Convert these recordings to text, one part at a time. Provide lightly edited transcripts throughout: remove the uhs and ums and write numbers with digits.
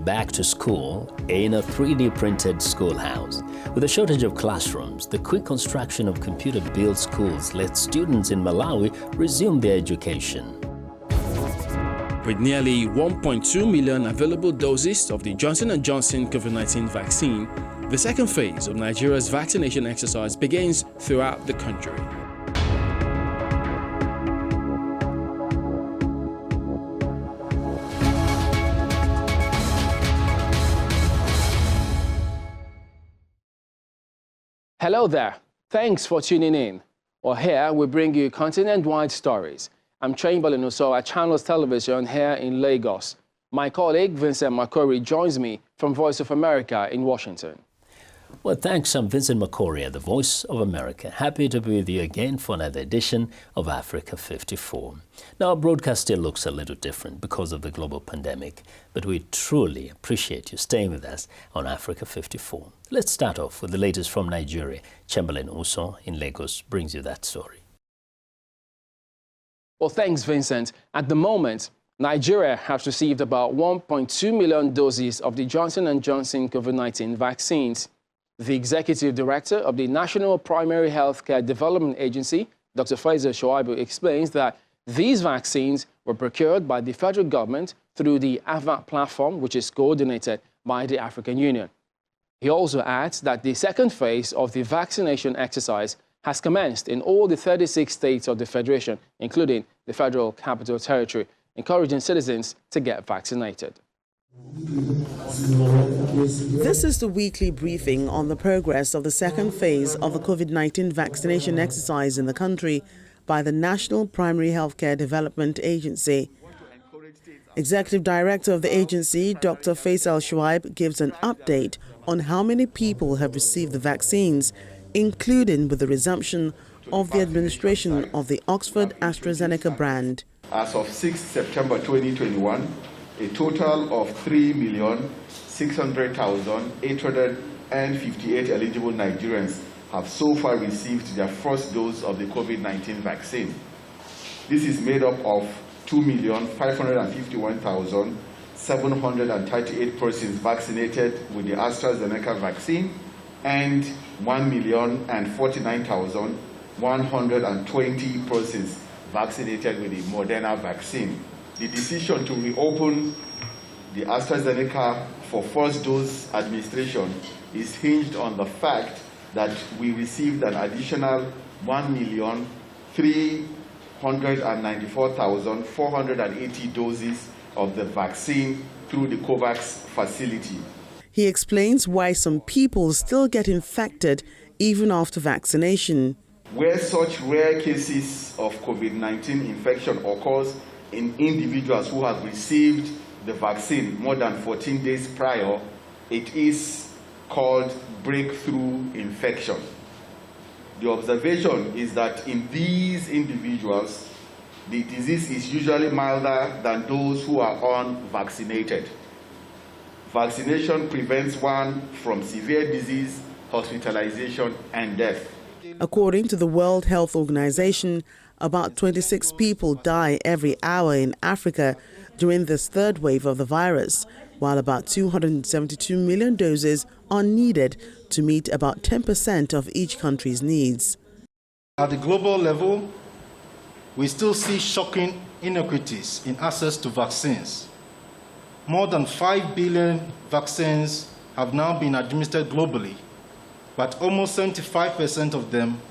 back to school in a 3D printed schoolhouse. With a shortage of classrooms, the quick construction of computer-built schools let students in Malawi resume their education. With nearly 1.2 million available doses of the Johnson & Johnson COVID-19 vaccine, the second phase of Nigeria's vaccination exercise begins throughout the country. Hello there. Thanks for tuning in. Here we bring you continent-wide stories. I'm Chamberlain Uso at Channels Television here in Lagos. My colleague Vincent Makori joins me from Voice of America in Washington. Well, thanks. I'm Vincent Makori at the Voice of America. Happy to be with you again for another edition of Africa 54. Now, our broadcast still looks a little different because of the global pandemic, but we truly appreciate you staying with us on Africa 54. Let's start off with the latest from Nigeria. Chamberlain Uso in Lagos brings you that story. Well, thanks, Vincent. At the moment, Nigeria has received about 1.2 million doses of the Johnson & Johnson COVID-19 vaccines. The executive director of the National Primary Healthcare Development Agency, Dr. Faisal Shuaibu, explains that these vaccines were procured by the federal government through the AVAT platform, which is coordinated by the African Union. He also adds that the second phase of the vaccination exercise has commenced in all the 36 states of the Federation, including the Federal Capital Territory, encouraging citizens to get vaccinated. This is the weekly briefing on the progress of the second phase of the COVID-19 vaccination exercise in the country by the National Primary Healthcare Development Agency. Executive Director of the agency, Dr. Faisal Shuaib, gives an update on how many people have received the vaccines, including with the resumption of the administration of the Oxford AstraZeneca brand. As of 6 September 2021, a total of 3,600,858 eligible Nigerians have so far received their first dose of the COVID-19 vaccine. This is made up of 2,551,738 persons vaccinated with the AstraZeneca vaccine and 1,049,120 persons vaccinated with the Moderna vaccine. The decision to reopen the AstraZeneca for first dose administration is hinged on the fact that we received an additional 1,394,480 doses of the vaccine through the COVAX facility. He explains why some people still get infected even after vaccination. Where such rare cases of COVID-19 infection occurs in individuals who have received the vaccine more than 14 days prior, it is called breakthrough infection. The observation is that in these individuals, the disease is usually milder than those who are unvaccinated. Vaccination prevents one from severe disease, hospitalization, and death. According to the World Health Organization, about 26 people die every hour in Africa during this third wave of the virus, while about 272 million doses are needed to meet about 10% of each country's needs. At the global level, we still see shocking inequities in access to vaccines. More than 5 billion vaccines have now been administered globally, but almost 75% of them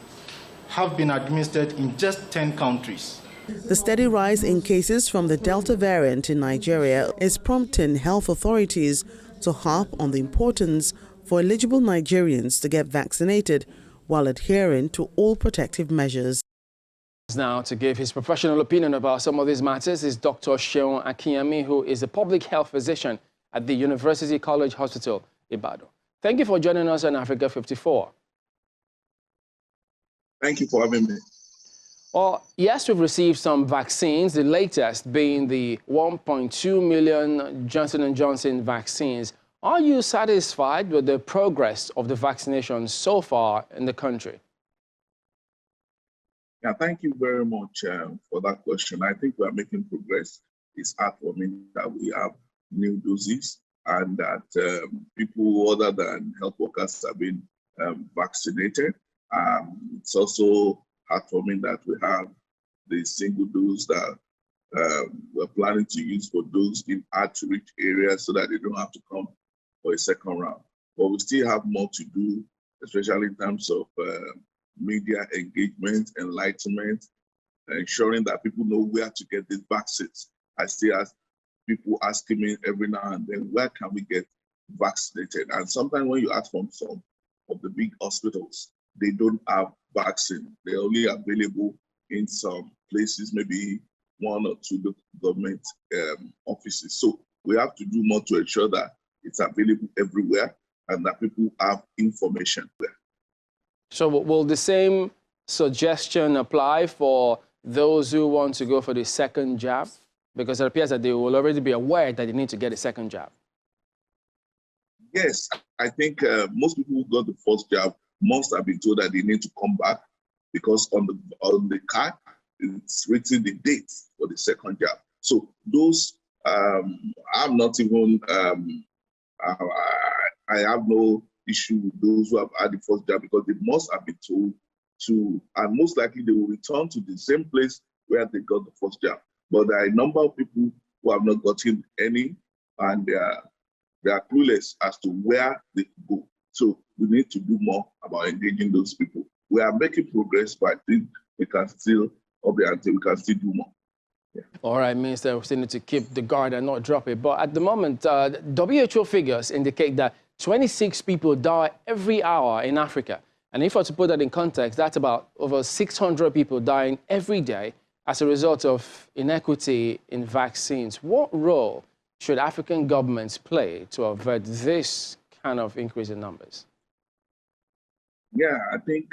have been administered in just 10 countries. The steady rise in cases from the Delta variant in Nigeria is prompting health authorities to harp on the importance for eligible Nigerians to get vaccinated while adhering to all protective measures. Now, to give his professional opinion about some of these matters is Dr. Seun Akinyemi, who is a public health physician at the University College Hospital, Ibadan. Thank you for joining us on Africa 54. Thank you for having me. Well, yes, we've received some vaccines, the latest being the 1.2 million Johnson & Johnson vaccines. Are you satisfied with the progress of the vaccination so far in the country? Yeah, thank you very much for that question. I think we are making progress. It's heartwarming that we have new doses and that people other than health workers have been vaccinated. It's also heartwarming that we have the single dose that we're planning to use for those in hard-to-reach areas so that they don't have to come for a second round. But we still have more to do, especially in terms of media engagement, enlightenment, ensuring that people know where to get these vaccines. I still ask people asking me every now and then, where can we get vaccinated? And sometimes when you ask from some of the big hospitals, they don't have vaccine. They're only available in some places, maybe one or two government offices. So we have to do more to ensure that it's available everywhere and that people have information there. So will the same suggestion apply for those who want to go for the second jab? Because it appears that they will already be aware that they need to get a second jab. Yes, I think most people who got the first jab must have been told that they need to come back, because on the card, it's written the date for the second jab. So those, I'm not even, I have no issue with those who have had the first jab, because they must have been told to, and most likely they will return to the same place where they got the first jab. But there are a number of people who have not gotten any, and they are clueless as to where they could go. So we need to do more about engaging those people. We are making progress, but I think we can still, we can still do more. Yeah. All right, Minister, we still need to keep the guard and not drop it. But at the moment, WHO figures indicate that 26 people die every hour in Africa. And if I were to put that in context, that's about over 600 people dying every day as a result of inequity in vaccines. What role should African governments play to avert this kind of increase in numbers? Yeah, I think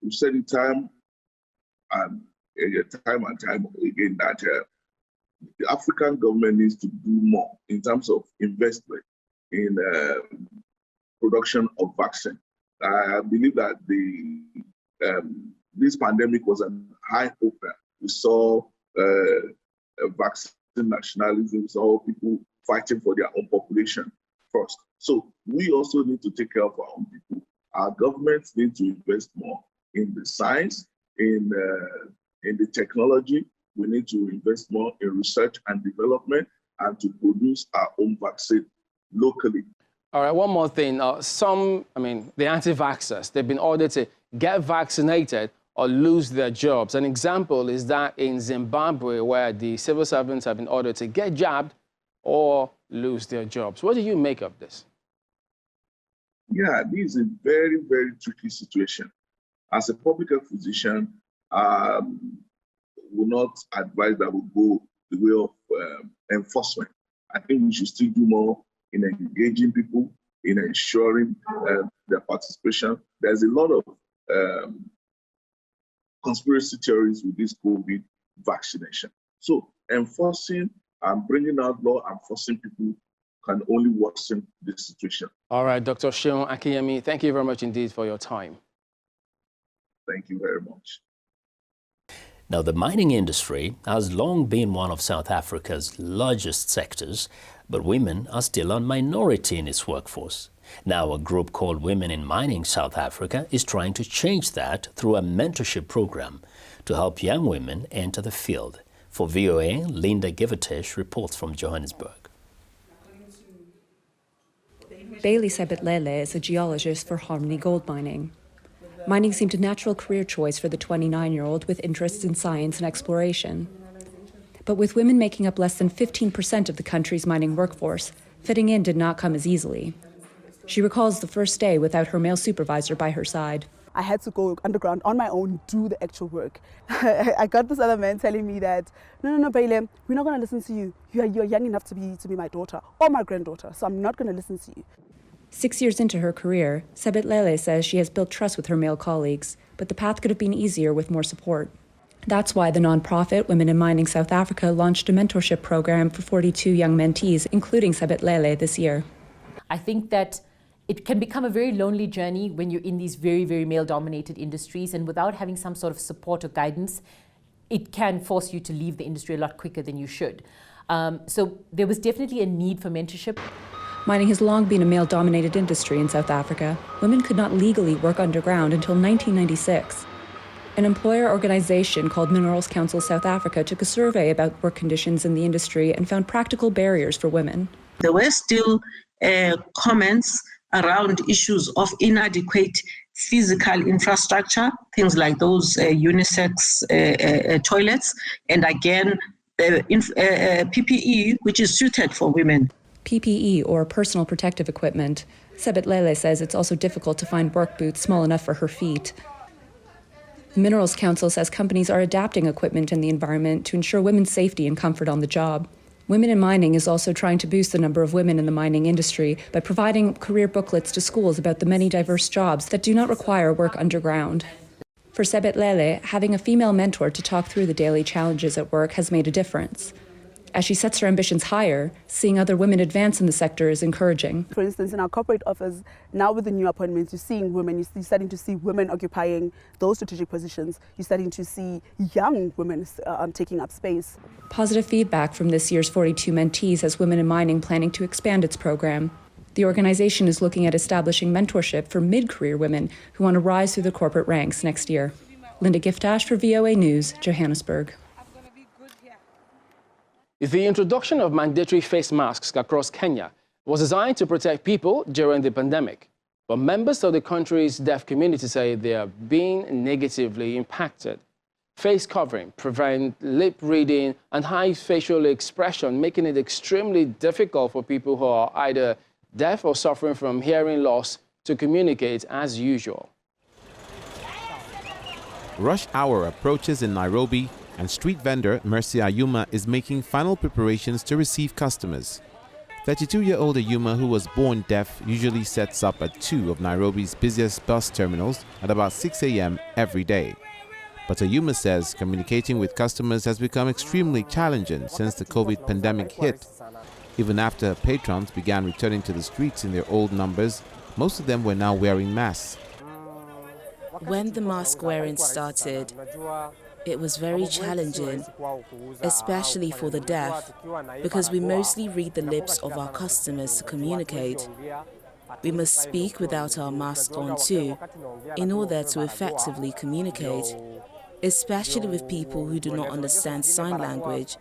we've said it time and time again that the African government needs to do more in terms of investment in production of vaccine. I believe that this pandemic was an eye-opener. We saw vaccine nationalism, we saw people fighting for their own population first. So we also need to take care of our own people. Our governments need to invest more in the science, in the technology. We need to invest more in research and development and to produce our own vaccine locally. All right, one more thing. The anti-vaxxers, they've been ordered to get vaccinated or lose their jobs. An example is that in Zimbabwe, where the civil servants have been ordered to get jabbed or lose their jobs. What do you make of this? Yeah, this is a very, very tricky situation. As a public health physician, will not advise that we go the way of enforcement. I think we should still do more in engaging people, in ensuring their participation. There's a lot of conspiracy theories with this COVID vaccination. So enforcing and bringing out law and forcing people can only worsen this situation. All right, Dr. Seun Akinyemi, thank you very much indeed for your time. Thank you very much. Now, the mining industry has long been one of South Africa's largest sectors, but women are still a minority in its workforce. Now, a group called Women in Mining South Africa is trying to change that through a mentorship program to help young women enter the field. For VOA, Linda Givertesh reports from Johannesburg. Bailey Sebetlele is a geologist for Harmony Gold Mining. Mining seemed a natural career choice for the 29-year-old with interests in science and exploration. But with women making up less than 15% of the country's mining workforce, fitting in did not come as easily. She recalls the first day without her male supervisor by her side. I had to go underground on my own, do the actual work. I got this other man telling me that, no, Bailey, we're not going to listen to you. You're young enough to be my daughter or my granddaughter, so I'm not going to listen to you. 6 years into her career, Sebetlele says she has built trust with her male colleagues, but the path could have been easier with more support. That's why the nonprofit Women in Mining South Africa launched a mentorship program for 42 young mentees, including Sebetlele, this year. I think that it can become a very lonely journey when you're in these very, very male-dominated industries, and without having some sort of support or guidance, it can force you to leave the industry a lot quicker than you should. So there was definitely a need for mentorship. Mining has long been a male-dominated industry in South Africa. Women could not legally work underground until 1996. An employer organization called Minerals Council South Africa took a survey about work conditions in the industry and found practical barriers for women. There were still comments around issues of inadequate physical infrastructure, things like those unisex toilets, and again, PPE, which is suited for women. PPE, or personal protective equipment. Sebet Lele says it's also difficult to find work boots small enough for her feet. The Minerals Council says companies are adapting equipment in the environment to ensure women's safety and comfort on the job. Women in Mining is also trying to boost the number of women in the mining industry by providing career booklets to schools about the many diverse jobs that do not require work underground. For Sebet Lele, having a female mentor to talk through the daily challenges at work has made a difference. As she sets her ambitions higher, seeing other women advance in the sector is encouraging. For instance, in our corporate office, now with the new appointments, you're seeing women, you're starting to see women occupying those strategic positions. You're starting to see young women taking up space. Positive feedback from this year's 42 mentees has Women in Mining planning to expand its program. The organization is looking at establishing mentorship for mid-career women who want to rise through the corporate ranks next year. Linda Giftash for VOA News, Johannesburg. The introduction of mandatory face masks across Kenya was designed to protect people during the pandemic. But members of the country's deaf community say they are being negatively impacted. Face covering prevent lip reading and high facial expression, making it extremely difficult for people who are either deaf or suffering from hearing loss to communicate as usual. Rush hour approaches in Nairobi, and street vendor Mercy Ayuma is making final preparations to receive customers. 32-year-old Ayuma, who was born deaf, usually sets up at 2 of Nairobi's busiest bus terminals at about 6 a.m. every day. But Ayuma says communicating with customers has become extremely challenging since the COVID pandemic hit. Even after patrons began returning to the streets in their old numbers, most of them were now wearing masks. When the mask wearing started, it was very challenging, especially for the deaf, because we mostly read the lips of our customers to communicate. We must speak without our mask on too, in order to effectively communicate, especially with people who do not understand sign language.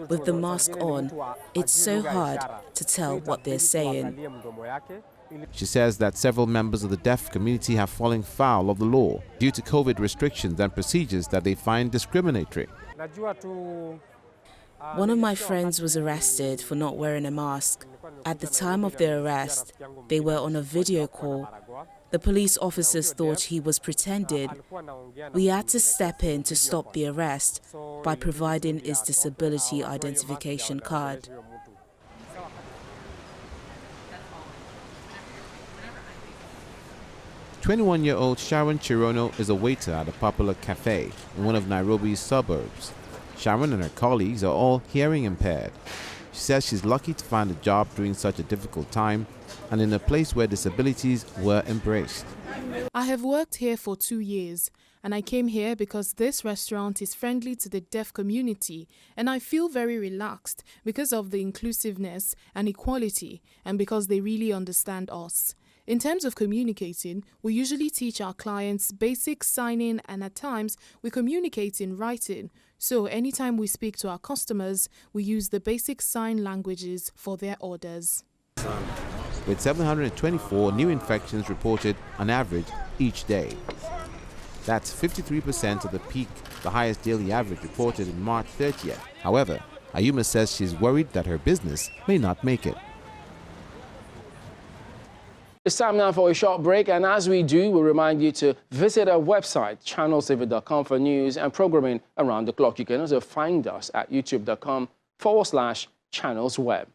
With the mask on, it's so hard to tell what they're saying. She says that several members of the deaf community have fallen foul of the law due to COVID restrictions and procedures that they find discriminatory. One of my friends was arrested for not wearing a mask. At the time of their arrest, they were on a video call. The police officers thought he was pretending. We had to step in to stop the arrest by providing his disability identification card. 21-year-old Sharon Chirono is a waiter at a popular cafe in one of Nairobi's suburbs. Sharon and her colleagues are all hearing impaired. She says she's lucky to find a job during such a difficult time and in a place where disabilities were embraced. I have worked here for 2 years, and I came here because this restaurant is friendly to the deaf community, and I feel very relaxed because of the inclusiveness and equality, and because they really understand us. In terms of communicating, we usually teach our clients basic signing, and at times we communicate in writing. So anytime we speak to our customers, we use the basic sign languages for their orders. With 724 new infections reported on average each day. That's 53% of the peak, the highest daily average reported in March 30th. However, Ayuma says she's worried that her business may not make it. It's time now for a short break, and as we do, we remind you to visit our website, channelsaver.com, for news and programming around the clock. You can also find us at youtube.com/channelsweb.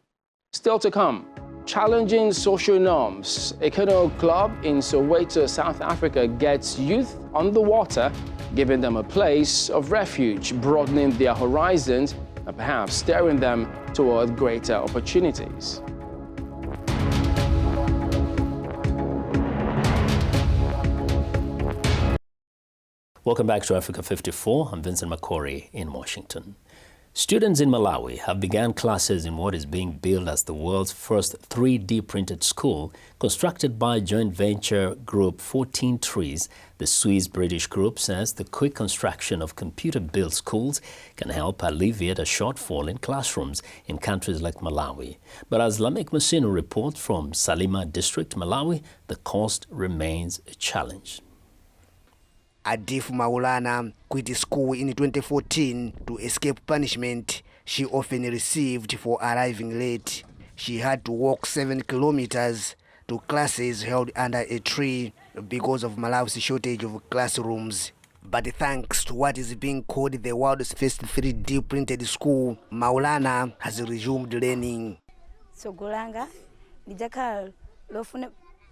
Still to come, challenging social norms. A canoe club in Soweto, South Africa gets youth on the water, giving them a place of refuge, broadening their horizons, and perhaps steering them toward greater opportunities. Welcome back to Africa 54. I'm Vincent Makori in Washington. Students in Malawi have begun classes in what is being billed as the world's first 3D printed school, constructed by joint venture group 14 Trees. The Swiss-British group says the quick construction of computer-built schools can help alleviate a shortfall in classrooms in countries like Malawi. But as Lamek Masino reports from Salima District, Malawi, the cost remains a challenge. Adif Maulana quit school in 2014 to escape punishment she often received for arriving late. She had to walk 7 kilometers to classes held under a tree because of Malawi's shortage of classrooms. But thanks to what is being called the world's first 3D printed school, Maulana has resumed learning.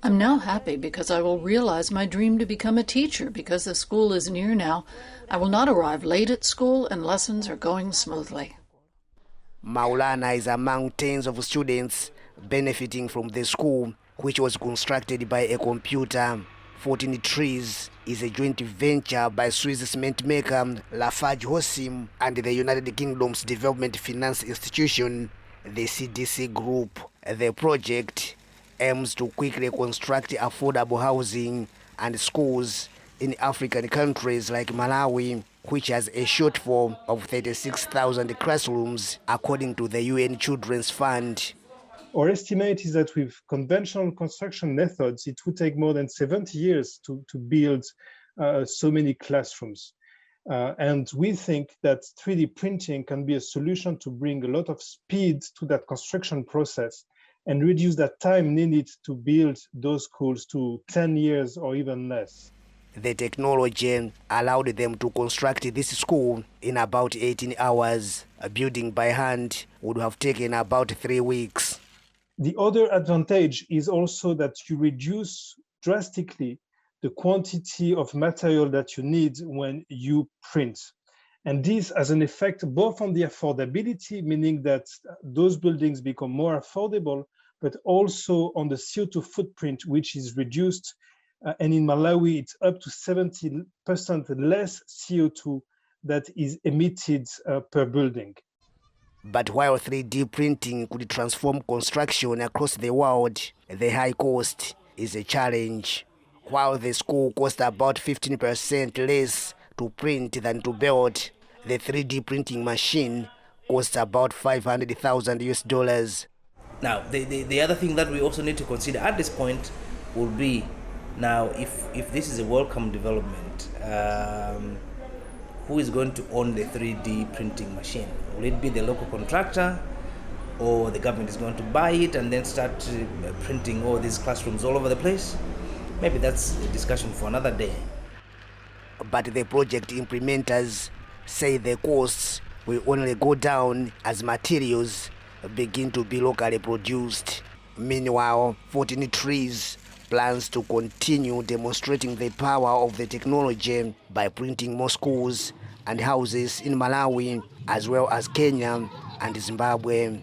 I'm now happy because I will realize my dream to become a teacher because the school is near now. I will not arrive late at school and lessons are going smoothly. Maulana is among tens of students benefiting from the school, which was constructed by a computer. 14 Trees is a joint venture by Swiss cement maker Lafarge Holcim and the United Kingdom's Development Finance Institution, the CDC Group. The project aims to quickly construct affordable housing and schools in African countries like Malawi, which has a shortfall of 36,000 classrooms, according to the UN Children's Fund. Our estimate is that with conventional construction methods, it would take more than 70 years to build so many classrooms. And we think that 3D printing can be a solution to bring a lot of speed to that construction process and reduce that time needed to build those schools to 10 years or even less. The technology allowed them to construct this school in about 18 hours. Building by hand would have taken about 3 weeks. The other advantage is also that you reduce drastically the quantity of material that you need when you print. And this has an effect both on the affordability, meaning that those buildings become more affordable, but also on the CO2 footprint, which is reduced. And in Malawi, it's up to 70% less CO2 that is emitted per building. But while 3D printing could transform construction across the world, the high cost is a challenge. While the school costs about 15% less to print than to build, the 3D printing machine costs about $500,000. Now, the other thing that we also need to consider at this point will be, now, if this is a welcome development, who is going to own the 3D printing machine? Will it be the local contractor, or the government is going to buy it and then start printing all these classrooms all over the place? Maybe that's a discussion for another day. But the project implementers say the costs will only go down as materials begin to be locally produced. Meanwhile, 14 Trees plans to continue demonstrating the power of the technology by printing more schools and houses in Malawi, as well as Kenya and Zimbabwe.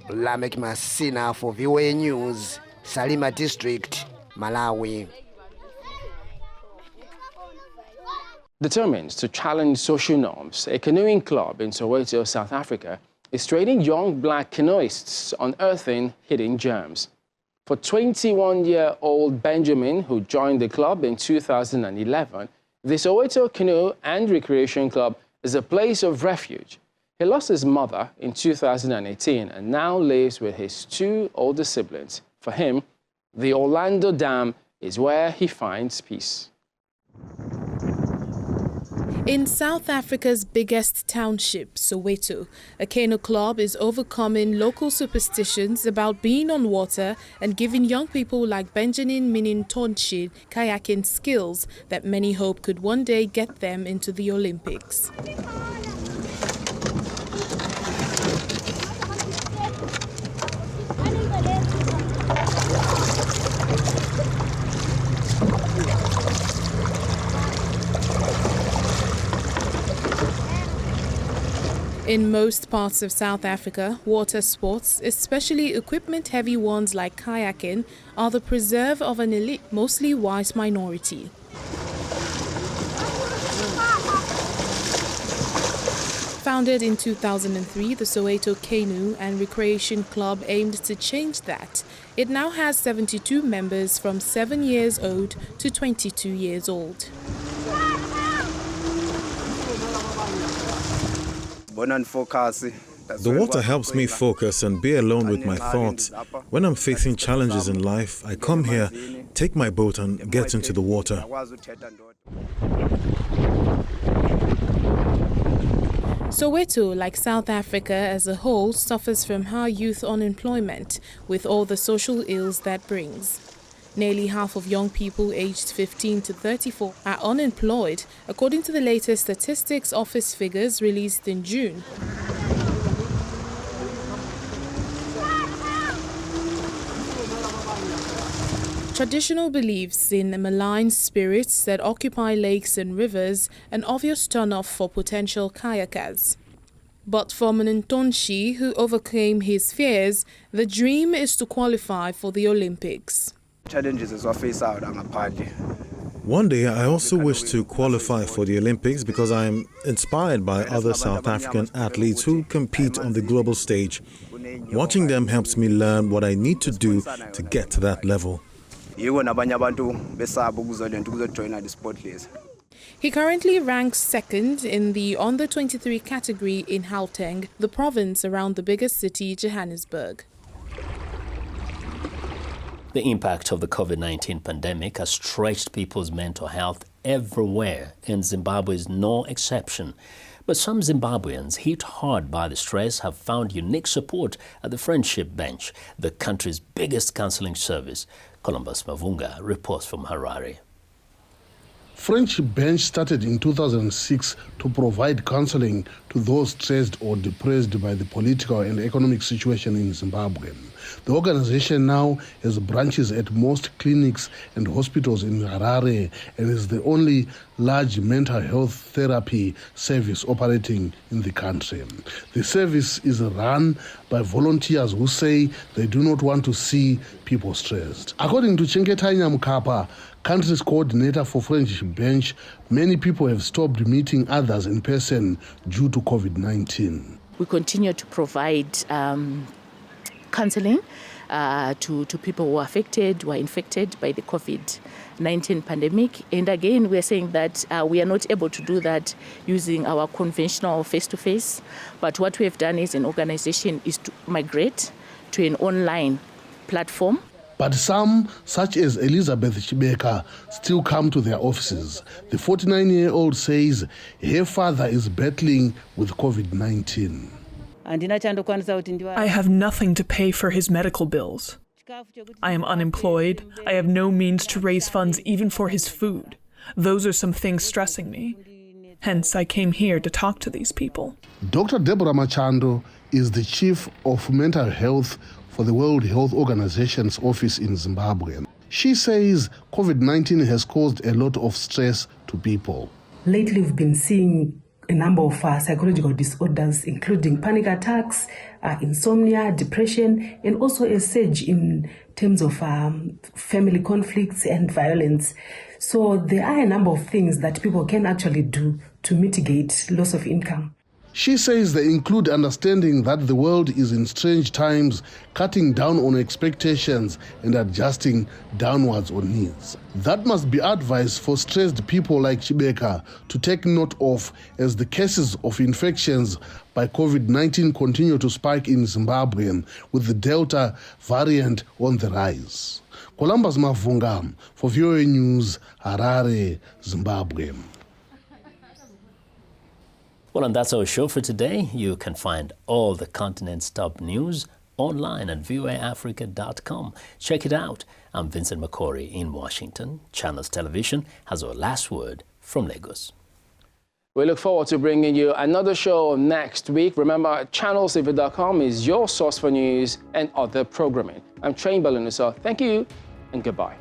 Lamek Masina for VOA News, Salima District, Malawi. Determined to challenge social norms, a canoeing club in Soweto, South Africa, is training young black canoeists on unearthing hidden gems. For 21-year-old Benjamin, who joined the club in 2011, the Soweto Canoe and Recreation Club is a place of refuge. He lost his mother in 2018 and now lives with his 2 older siblings. For him, the Orlando Dam is where he finds peace. In South Africa's biggest township, Soweto, a canoe club is overcoming local superstitions about being on water and giving young people like Benjamin Minintonshi kayaking skills that many hope could one day get them into the Olympics. In most parts of South Africa, water sports, especially equipment-heavy ones like kayaking, are the preserve of an elite, mostly white minority. Founded in 2003, the Soweto Canoe and Recreation Club aimed to change that. It now has 72 members from 7 years old to 22 years old. The water helps me focus and be alone with my thoughts. When I'm facing challenges in life, I come here, take my boat and get into the water. Soweto, like South Africa as a whole, suffers from high youth unemployment, with all the social ills that brings. Nearly half of young people aged 15 to 34 are unemployed, according to the latest Statistics Office figures released in June. Traditional beliefs in malign spirits that occupy lakes and rivers, an obvious turn-off for potential kayakers. But for Mnontonshi, who overcame his fears, the dream is to qualify for the Olympics. One day, I also wish to qualify for the Olympics because I am inspired by other South African athletes who compete on the global stage. Watching them helps me learn what I need to do to get to that level. He currently ranks second in the under-23 category in Gauteng, the province around the biggest city, Johannesburg. The impact of the COVID-19 pandemic has stretched people's mental health everywhere, and Zimbabwe is no exception. But some Zimbabweans hit hard by the stress have found unique support at the Friendship Bench, the country's biggest counseling service. Columbus Mavunga reports from Harare. Friendship Bench started in 2006 to provide counseling to those stressed or depressed by the political and economic situation in Zimbabwe. The organization now has branches at most clinics and hospitals in Harare and is the only large mental health therapy service operating in the country. The service is run by volunteers who say they do not want to see people stressed. According to Chengetanya Mukapa, country's coordinator for Friendship Bench, many people have stopped meeting others in person due to COVID-19. We continue to provide counseling to people who are affected, who are infected by the COVID-19 pandemic. And again, we are saying that we are not able to do that using our conventional face-to-face. But what we have done as an organization is to migrate to an online platform. But some, such as Elizabeth Chibeka, still come to their offices. The 49-year-old says her father is battling with COVID-19. I have nothing to pay for his medical bills. I am unemployed. I have no means to raise funds even for his food. Those are some things stressing me. Hence, I came here to talk to these people. Dr. Deborah Machando is the chief of mental health for the World Health Organization's office in Zimbabwe. She says COVID-19 has caused a lot of stress to people. Lately, we've been seeing a number of psychological disorders, including panic attacks, insomnia, depression, and also a surge in terms of family conflicts and violence. So there are a number of things that people can actually do to mitigate loss of income. She says they include understanding that the world is in strange times, cutting down on expectations and adjusting downwards on needs. That must be advice for stressed people like Chibeka to take note of as the cases of infections by COVID-19 continue to spike in Zimbabwe, with the Delta variant on the rise. Columbus Mavunga for VOA News, Harare, Zimbabwe. Well, and that's our show for today. You can find all the continent's top news online at voaafrica.com. Check it out. I'm Vincent McCory in Washington. Channels Television has our last word from Lagos. We look forward to bringing you another show next week. Remember, channelstv.com is your source for news and other programming. I'm Train Balanusa. Thank you and goodbye.